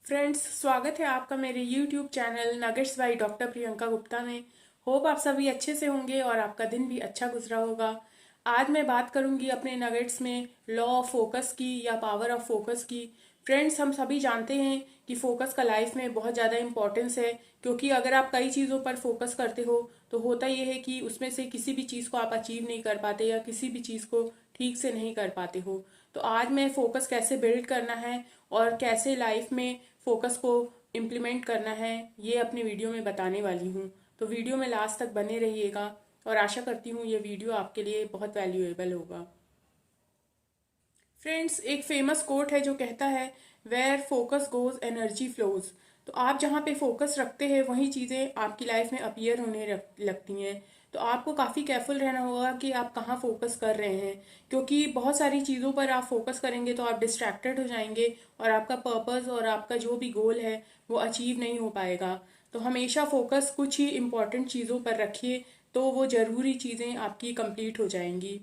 Friends, स्वागत है आपका मेरे YouTube channel nuggets by doctor Priyanka Gupta में। होप आप सभी अच्छे से होंगे और आपका दिन भी अच्छा गुजरा होगा। आज मैं बात करूंगी अपने नगेट्स में लॉ ऑफ फोकस की या पावर ऑफ फोकस की। फ्रेंड्स, हम सभी जानते हैं कि फोकस का लाइफ में बहुत ज़्यादा इंपॉर्टेंस है, क्योंकि अगर आप कई चीज़ों पर फोकस करते हो तो होता ये है कि उसमें से किसी भी चीज़ को आप अचीव नहीं कर पाते या किसी भी चीज़ को ठीक से नहीं कर पाते हो। तो आज मैं फोकस कैसे बिल्ड करना है और कैसे लाइफ में फोकस को इम्प्लीमेंट करना है, ये अपनी वीडियो में बताने वाली हूँ। तो वीडियो में लास्ट तक बने रहिएगा और आशा करती हूँ ये वीडियो आपके लिए बहुत वैल्यूएबल होगा। फ्रेंड्स, एक फेमस कोट है जो कहता है where focus goes energy flows. तो आप जहाँ पे फोकस रखते हैं वही चीज़ें आपकी लाइफ में अपीयर होने लगती हैं। तो आपको काफ़ी केयरफुल रहना होगा कि आप कहाँ फोकस कर रहे हैं, क्योंकि बहुत सारी चीज़ों पर आप फोकस करेंगे तो आप डिस्ट्रैक्टेड हो जाएंगे और आपका पर्पस और आपका जो भी गोल है वो अचीव नहीं हो पाएगा। तो हमेशा फोकस कुछ ही इम्पॉर्टेंट चीज़ों पर रखिए, तो वो ज़रूरी चीज़ें आपकी कंप्लीट हो जाएंगी।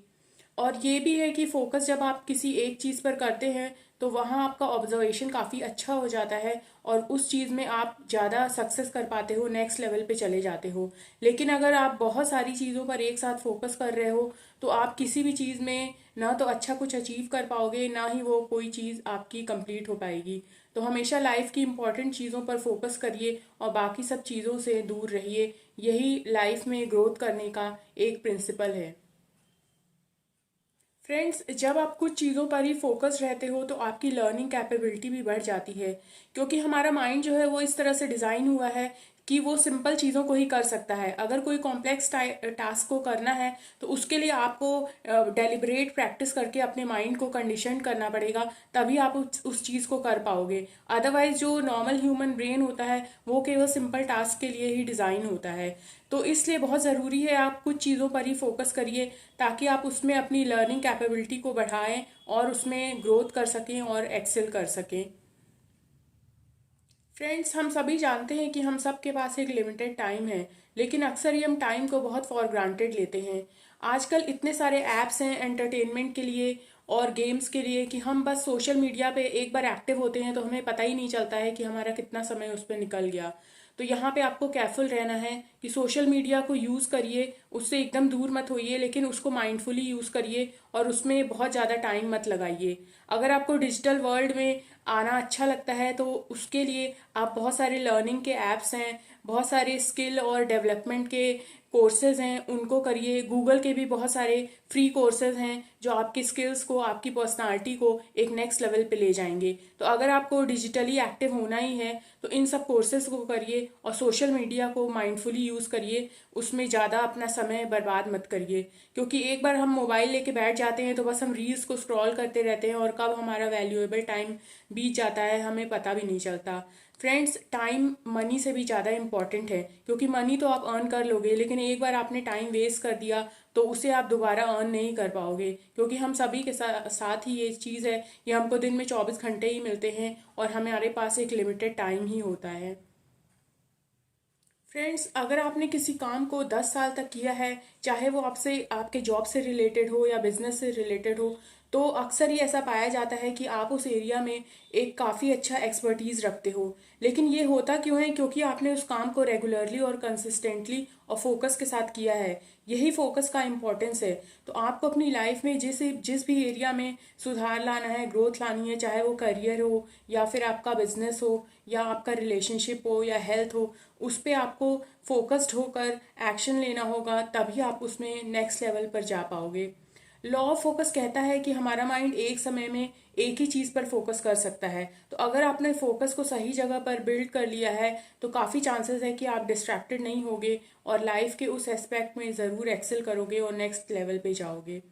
और ये भी है कि फोकस जब आप किसी एक चीज़ पर करते हैं तो वहाँ आपका ऑब्जर्वेशन काफ़ी अच्छा हो जाता है और उस चीज़ में आप ज़्यादा सक्सेस कर पाते हो, नेक्स्ट लेवल पे चले जाते हो। लेकिन अगर आप बहुत सारी चीज़ों पर एक साथ फोकस कर रहे हो तो आप किसी भी चीज़ में ना तो अच्छा कुछ अचीव कर पाओगे, ना ही वो कोई चीज़ आपकी कंप्लीट हो पाएगी। तो हमेशा लाइफ की इंपॉर्टेंट चीज़ों पर फोकस करिए और बाकी सब चीज़ों से दूर रहिए। यही लाइफ में ग्रोथ करने का एक प्रिंसिपल है। फ्रेंड्स, जब आप कुछ चीज़ों पर ही फोकस रहते हो तो आपकी लर्निंग कैपेबिलिटी भी बढ़ जाती है, क्योंकि हमारा माइंड जो है वो इस तरह से डिज़ाइन हुआ है कि वो सिंपल चीज़ों को ही कर सकता है। अगर कोई कॉम्प्लेक्स टास्क को करना है तो उसके लिए आपको डेलिब्रेट प्रैक्टिस करके अपने माइंड को कंडीशन करना पड़ेगा, तभी आप उस चीज़ को कर पाओगे। अदरवाइज जो नॉर्मल ह्यूमन ब्रेन होता है वो केवल सिंपल टास्क के लिए ही डिज़ाइन होता है। तो इसलिए बहुत ज़रूरी है आप कुछ चीज़ों पर ही फोकस करिए, ताकि आप उसमें अपनी लर्निंग कैपेबिलिटी को बढ़ाएं और उसमें ग्रोथ कर सकें और एक्सेल कर सकें। फ्रेंड्स, हम सभी जानते हैं कि हम सबके पास एक लिमिटेड टाइम है, लेकिन अक्सर ही हम टाइम को बहुत फॉर ग्रांटेड लेते हैं। आजकल इतने सारे ऐप्स हैं एंटरटेनमेंट के लिए और गेम्स के लिए कि हम बस सोशल मीडिया पे एक बार एक्टिव होते हैं तो हमें पता ही नहीं चलता है कि हमारा कितना समय उस पर निकल गया। तो यहाँ पे आपको केयरफुल रहना है कि सोशल मीडिया को यूज़ करिए, उससे एकदम दूर मत होइए, लेकिन उसको माइंडफुली यूज़ करिए और उसमें बहुत ज़्यादा टाइम मत लगाइए। अगर आपको डिजिटल वर्ल्ड में आना अच्छा लगता है तो उसके लिए आप बहुत सारे लर्निंग के ऐप्स हैं, बहुत सारे स्किल और डेवलपमेंट के कोर्सेज हैं, उनको करिए। गूगल के भी बहुत सारे फ्री कोर्सेज हैं जो आपकी स्किल्स को, आपकी पर्सनालिटी को एक नेक्स्ट लेवल पे ले जाएंगे। तो अगर आपको डिजिटली एक्टिव होना ही है तो इन सब कोर्सेज को करिए और सोशल मीडिया को माइंडफुली यूज़ करिए, उसमें ज़्यादा अपना समय बर्बाद मत करिए। क्योंकि एक बार हम मोबाइल लेके बैठ जाते हैं तो बस हम रील्स को स्क्रॉल करते रहते हैं और कब हमारा वैल्यूएबल टाइम बीत जाता है हमें पता भी नहीं चलता। फ्रेंड्स, टाइम मनी से भी ज़्यादा इंपॉर्टेंट है, क्योंकि मनी तो आप अर्न कर लोगे, लेकिन एक बार आपने टाइम वेस्ट कर दिया तो उसे आप दोबारा अर्न नहीं कर पाओगे। क्योंकि हम सभी के साथ ही ये चीज़ है, ये हमको दिन में 24 घंटे ही मिलते हैं और हमारे पास एक लिमिटेड टाइम ही होता है। फ्रेंड्स, अगर आपने किसी काम को 10 साल तक किया है, चाहे वो आपसे आपके जॉब से रिलेटेड हो या बिजनेस से रिलेटेड हो, तो अक्सर ही ऐसा पाया जाता है कि आप उस एरिया में एक काफ़ी अच्छा एक्सपर्टीज रखते हो। लेकिन ये होता क्यों है? क्योंकि आपने उस काम को रेगुलरली और कंसिस्टेंटली और फोकस के साथ किया है। यही फोकस का इम्पोर्टेंस है। तो आपको अपनी लाइफ में जिस भी एरिया में सुधार लाना है, ग्रोथ लानी है, चाहे वो करियर हो या फिर आपका बिजनेस हो या आपका रिलेशनशिप हो या हेल्थ हो, उस पर आपको फोकस्ड होकर एक्शन लेना होगा, तभी आप उसमें नेक्स्ट लेवल पर जा पाओगे। लॉ ऑफ फोकस कहता है कि हमारा माइंड एक समय में एक ही चीज़ पर फोकस कर सकता है। तो अगर आपने फोकस को सही जगह पर बिल्ड कर लिया है तो काफ़ी चांसेस है कि आप डिस्ट्रैक्टेड नहीं होगे और लाइफ के उस एस्पेक्ट में ज़रूर एक्सेल करोगे और नेक्स्ट लेवल पे जाओगे।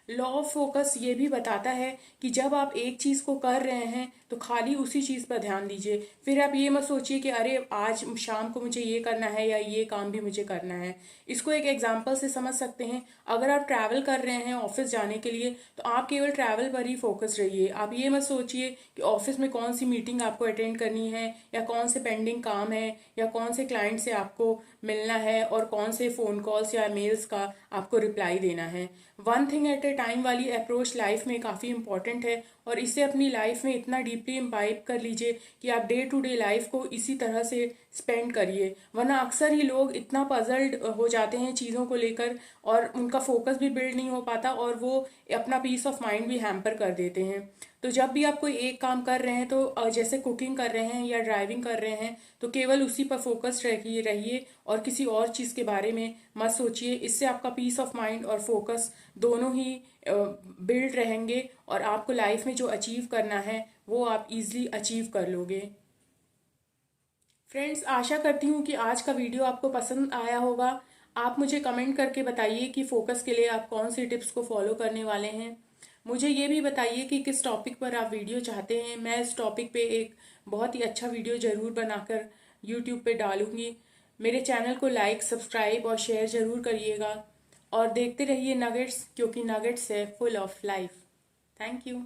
लॉ ऑफ फोकस ये भी बताता है कि जब आप एक चीज़ को कर रहे हैं तो खाली उसी चीज़ पर ध्यान दीजिए। फिर आप ये मत सोचिए कि अरे आज शाम को मुझे ये करना है या ये काम भी मुझे करना है। इसको एक एग्जांपल से समझ सकते हैं। अगर आप ट्रैवल कर रहे हैं ऑफिस जाने के लिए तो आप केवल ट्रैवल पर ही फोकस रहिए। आप ये मत सोचिए कि ऑफिस में कौन सी मीटिंग आपको अटेंड करनी है या कौन से पेंडिंग काम है या कौन से क्लाइंट से आपको मिलना है और कौन से फ़ोन कॉल्स या मेल्स का आपको रिप्लाई देना है। One thing at A time वाली अप्रोच लाइफ में काफ़ी इंपॉर्टेंट है और इसे अपनी लाइफ में इतना डीपली इम्बाइब कर लीजिए कि आप डे टू डे लाइफ को इसी तरह से स्पेंड करिए। वरना अक्सर ही लोग इतना पजल्ड हो जाते हैं चीज़ों को लेकर, और उनका फोकस भी बिल्ड नहीं हो पाता, और वो अपना पीस ऑफ माइंड भी हैम्पर कर देते हैं। तो जब भी आप कोई एक काम कर रहे हैं, तो जैसे कुकिंग कर रहे हैं या ड्राइविंग कर रहे हैं, तो केवल उसी पर फोकस रहिए और किसी और चीज़ के बारे में मत सोचिए। इससे आपका पीस ऑफ माइंड और फोकस दोनों ही बिल्ड रहेंगे, और आपको लाइफ में जो अचीव करना है वो आप इजीली अचीव कर लोगे। फ्रेंड्स, आशा करती हूँ कि आज का वीडियो आपको पसंद आया होगा। आप मुझे कमेंट करके बताइए कि फोकस के लिए आप कौन सी टिप्स को फॉलो करने वाले हैं। मुझे ये भी बताइए कि किस टॉपिक पर आप वीडियो चाहते हैं। मैं इस टॉपिक पे एक बहुत ही अच्छा वीडियो ज़रूर बनाकर यूट्यूब पे डालूंगी। मेरे चैनल को लाइक, सब्सक्राइब और शेयर ज़रूर करिएगा, और देखते रहिए नगेट्स, क्योंकि नगेट्स है full of life. Thank you.